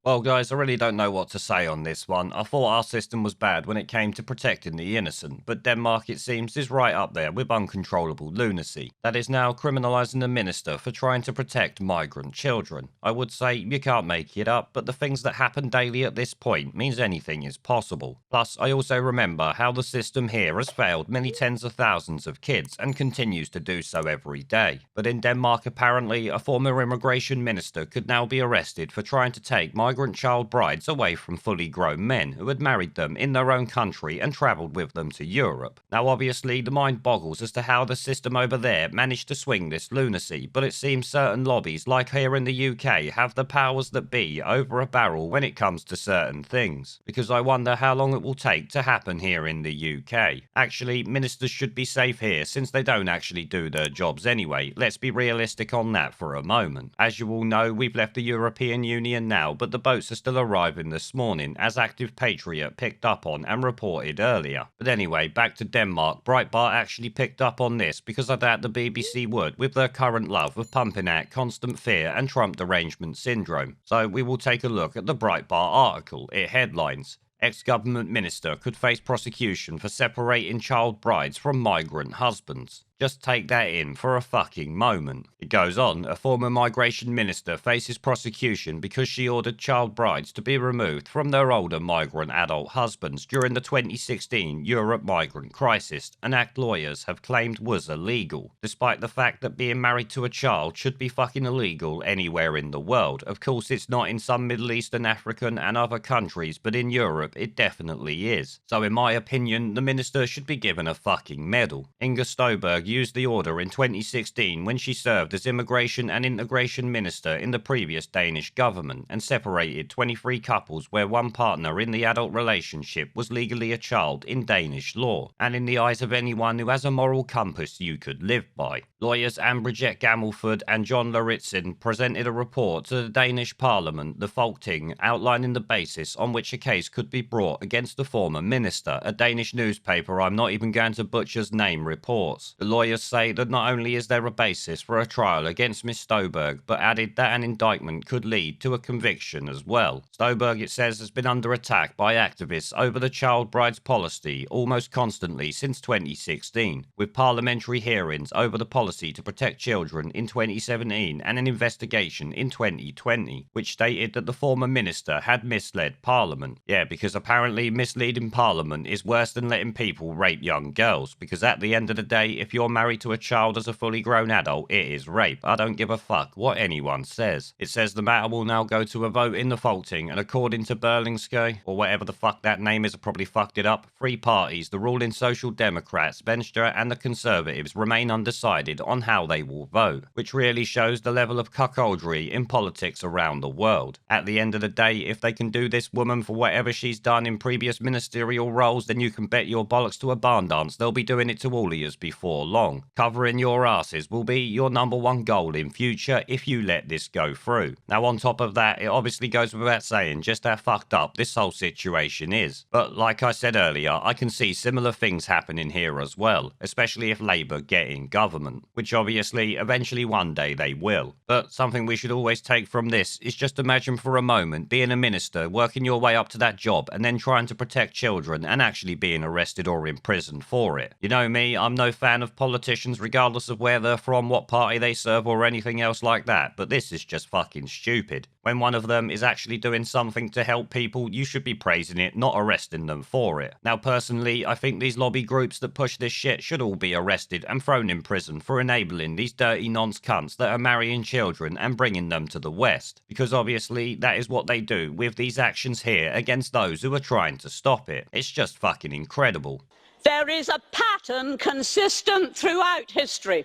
Well, guys, I really don't know what to say on this one. I thought our system was bad when it came to protecting the innocent, but Denmark, it seems, is right up there with uncontrollable lunacy. That is now criminalising the minister for trying to protect migrant children. I would say you can't make it up, but the things that happen daily at this point means anything is possible. Plus, I also remember how the system here has failed many tens of thousands of kids and continues to do so every day. But in Denmark, apparently, a former immigration minister could now be arrested for trying to take migrant child brides away from fully grown men who had married them in their own country and travelled with them to Europe. Now, obviously, the mind boggles as to how the system over there managed to swing this lunacy, but it seems certain lobbies, like here in the UK, have the powers that be over a barrel when it comes to certain things. Because I wonder how long it will take to happen here in the UK. Actually, ministers should be safe here since they don't actually do their jobs anyway. Let's be realistic on that for a moment. As you all know, we've left the European Union now, but the boats are still arriving this morning, as Active Patriot picked up on and reported earlier. But anyway, back to Denmark. Breitbart actually picked up on this because I doubt the BBC would, with their current love of pumping out constant fear and Trump derangement syndrome. So we will take a look at the Breitbart article. It headlines: Ex-government minister could face prosecution for separating child brides from migrant husbands. Just take that in for a fucking moment. It goes on, a former migration minister faces prosecution because she ordered child brides to be removed from their older migrant adult husbands during the 2016 Europe migrant crisis, an act lawyers have claimed was illegal. Despite the fact that being married to a child should be fucking illegal anywhere in the world. Of course, it's not in some Middle Eastern, African and other countries, but in Europe it definitely is. So in my opinion, the minister should be given a fucking medal. Inga Støjberg used the order in 2016 when she served as Immigration and Integration Minister in the previous Danish government and separated 23 couples where one partner in the adult relationship was legally a child in Danish law, and in the eyes of anyone who has a moral compass you could live by. Lawyers Anne-Bridget Gammelford and John Lauritzen presented a report to the Danish Parliament, the Folketing, outlining the basis on which a case could be brought against the former minister. A Danish newspaper I'm not even going to butcher's name reports. The lawyers say that not only is there a basis for a trial against Ms. Støjberg, but added that an indictment could lead to a conviction as well. Støjberg, it says, has been under attack by activists over the child brides policy almost constantly since 2016, with parliamentary hearings over the policy to protect children in 2017 and an investigation in 2020, which stated that the former minister had misled Parliament. Yeah, because apparently misleading Parliament is worse than letting people rape young girls, because at the end of the day, if you're married to a child as a fully grown adult, it is rape. I don't give a fuck what anyone says. It says the matter will now go to a vote in the Folketing, and according to Berlingske, or whatever the fuck that name is, I probably fucked it up, three parties, the ruling Social Democrats, Venstre and the Conservatives, remain undecided on how they will vote, which really shows the level of cuckoldry in politics around the world. At the end of the day, if they can do this woman for whatever she's done in previous ministerial roles, then you can bet your bollocks to a barn dance they'll be doing it to all of us before long. Covering your asses will be your #1 goal in future if you let this go through. Now, on top of that, it obviously goes without saying just how fucked up this whole situation is. But like I said earlier, I can see similar things happening here as well, especially if Labour get in government, which obviously eventually one day they will. But something we should always take from this is just imagine for a moment being a minister, working your way up to that job and then trying to protect children and actually being arrested or imprisoned for it. You know me, I'm no fan of politicians regardless of where they're from, what party they serve or anything else like that, but this is just fucking stupid. When one of them is actually doing something to help people, you should be praising it, not arresting them for it. Now personally, I think these lobby groups that push this shit should all be arrested and thrown in prison for enabling these dirty nonce cunts that are marrying children and bringing them to the West. Because obviously that is what they do with these actions here against those who are trying to stop it. It's just fucking incredible. There is a pattern consistent throughout history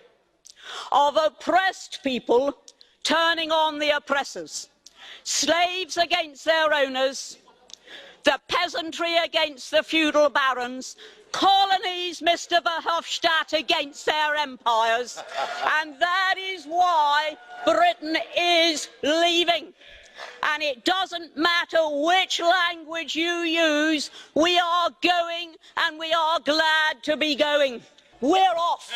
of oppressed people turning on the oppressors. Slaves against their owners, the peasantry against the feudal barons, colonies, Mr. Verhofstadt, against their empires. And that is why Britain is leaving. And it doesn't matter which language you use, we are going and we are glad to be going. We're off.